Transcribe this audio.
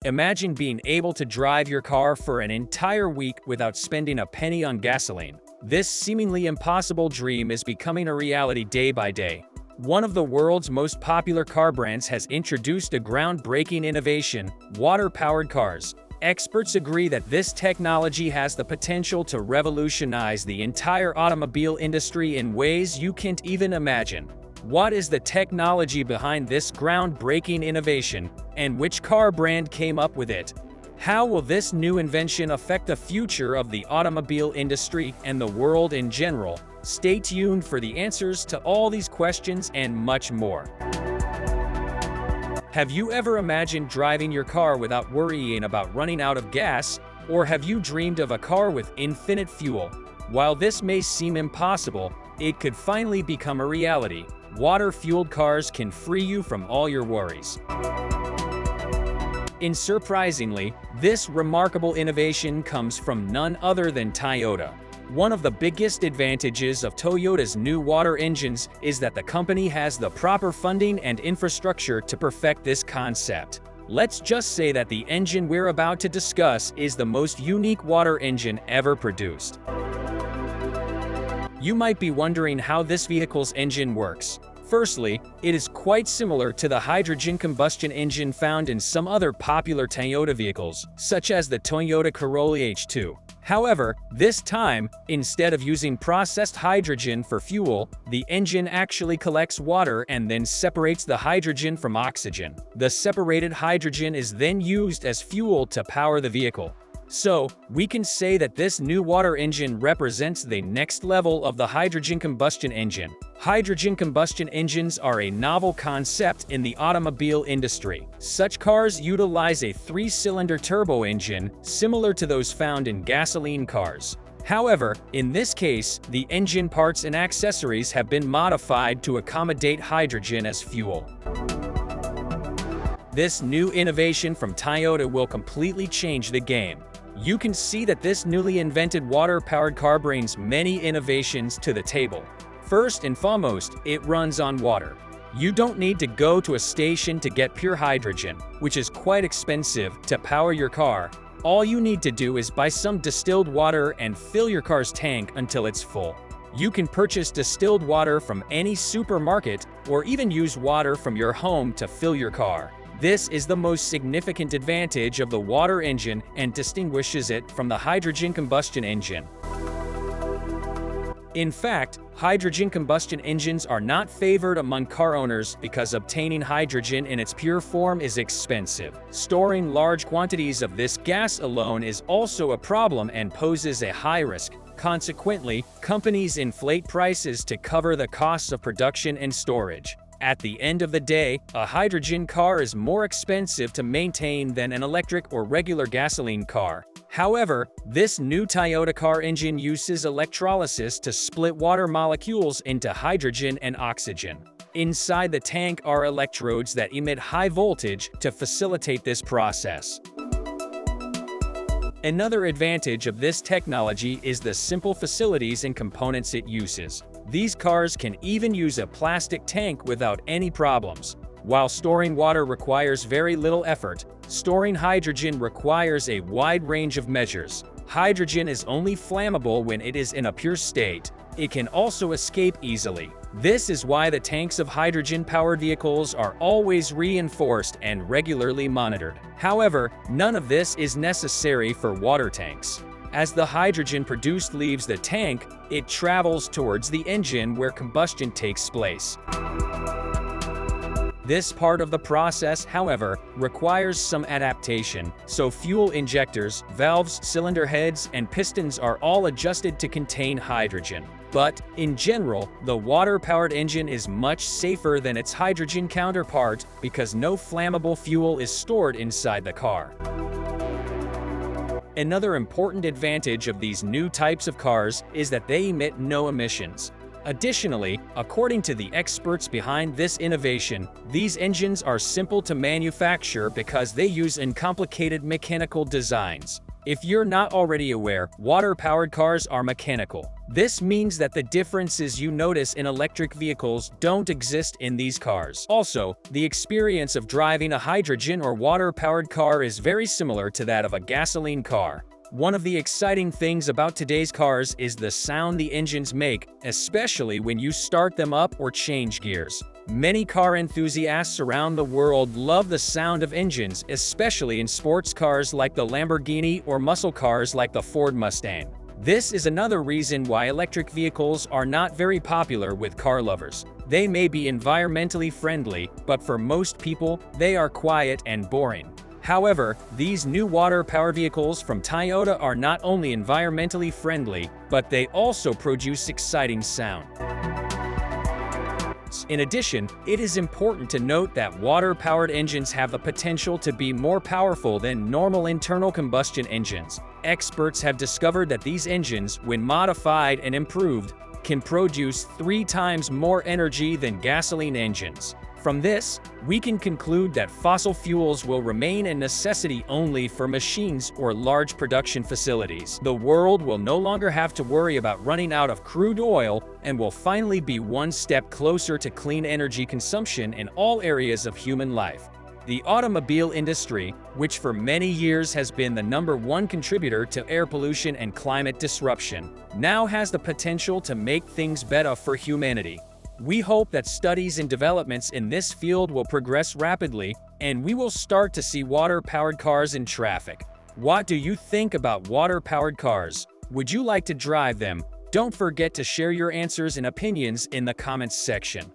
Imagine being able to drive your car for an entire week without spending a penny on gasoline. This seemingly impossible dream is becoming a reality day by day. One of the world's most popular car brands has introduced a groundbreaking innovation: water-powered cars. Experts agree that this technology has the potential to revolutionize the entire automobile industry in ways you can't even imagine. What is the technology behind this groundbreaking innovation, and which car brand came up with it? How will this new invention affect the future of the automobile industry and the world in general? Stay tuned for the answers to all these questions and much more. Have you ever imagined driving your car without worrying about running out of gas? Or have you dreamed of a car with infinite fuel? While this may seem impossible, it could finally become a reality. Water-fueled cars can free you from all your worries. And surprisingly, this remarkable innovation comes from none other than Toyota. One of the biggest advantages of Toyota's new water engines is that the company has the proper funding and infrastructure to perfect this concept. Let's just say that the engine we're about to discuss is the most unique water engine ever produced. You might be wondering how this vehicle's engine works. Firstly, it is quite similar to the hydrogen combustion engine found in some other popular Toyota vehicles, such as the Toyota Corolla H2. However, this time, instead of using processed hydrogen for fuel, the engine actually collects water and then separates the hydrogen from oxygen. The separated hydrogen is then used as fuel to power the vehicle. So, we can say that this new water engine represents the next level of the hydrogen combustion engine. Hydrogen combustion engines are a novel concept in the automobile industry. Such cars utilize a 3-cylinder turbo engine, similar to those found in gasoline cars. However, in this case, the engine parts and accessories have been modified to accommodate hydrogen as fuel. This new innovation from Toyota will completely change the game. You can see that this newly invented water-powered car brings many innovations to the table. First and foremost, it runs on water. You don't need to go to a station to get pure hydrogen, which is quite expensive, to power your car. All you need to do is buy some distilled water and fill your car's tank until it's full. You can purchase distilled water from any supermarket or even use water from your home to fill your car. This is the most significant advantage of the water engine and distinguishes it from the hydrogen combustion engine. In fact, hydrogen combustion engines are not favored among car owners because obtaining hydrogen in its pure form is expensive. Storing large quantities of this gas alone is also a problem and poses a high risk. Consequently, companies inflate prices to cover the costs of production and storage. At the end of the day, a hydrogen car is more expensive to maintain than an electric or regular gasoline car. However, this new Toyota car engine uses electrolysis to split water molecules into hydrogen and oxygen. Inside the tank are electrodes that emit high voltage to facilitate this process. Another advantage of this technology is the simple facilities and components it uses. These cars can even use a plastic tank without any problems. While storing water requires very little effort, storing hydrogen requires a wide range of measures. Hydrogen is only flammable when it is in a pure state. It can also escape easily. This is why the tanks of hydrogen-powered vehicles are always reinforced and regularly monitored. However, none of this is necessary for water tanks. As the hydrogen produced leaves the tank, it travels towards the engine where combustion takes place. This part of the process, however, requires some adaptation, so fuel injectors, valves, cylinder heads, and pistons are all adjusted to contain hydrogen. But, in general, the water-powered engine is much safer than its hydrogen counterpart because no flammable fuel is stored inside the car. Another important advantage of these new types of cars is that they emit no emissions. Additionally, according to the experts behind this innovation, these engines are simple to manufacture because they use uncomplicated mechanical designs. If you're not already aware, water-powered cars are mechanical. This means that the differences you notice in electric vehicles don't exist in these cars. Also, the experience of driving a hydrogen or water-powered car is very similar to that of a gasoline car. One of the exciting things about today's cars is the sound the engines make, especially when you start them up or change gears. Many car enthusiasts around the world love the sound of engines, especially in sports cars like the Lamborghini or muscle cars like the Ford Mustang. This is another reason why electric vehicles are not very popular with car lovers. They may be environmentally friendly, but for most people, they are quiet and boring. However, these new water-powered vehicles from Toyota are not only environmentally friendly, but they also produce exciting sound. In addition, it is important to note that water-powered engines have the potential to be more powerful than normal internal combustion engines. Experts have discovered that these engines, when modified and improved, can produce 3 times more energy than gasoline engines. From this, we can conclude that fossil fuels will remain a necessity only for machines or large production facilities. The world will no longer have to worry about running out of crude oil and will finally be one step closer to clean energy consumption in all areas of human life. The automobile industry, which for many years has been the #1 contributor to air pollution and climate disruption, now has the potential to make things better for humanity. We hope that studies and developments in this field will progress rapidly, and we will start to see water-powered cars in traffic. What do you think about water-powered cars? Would you like to drive them? Don't forget to share your answers and opinions in the comments section.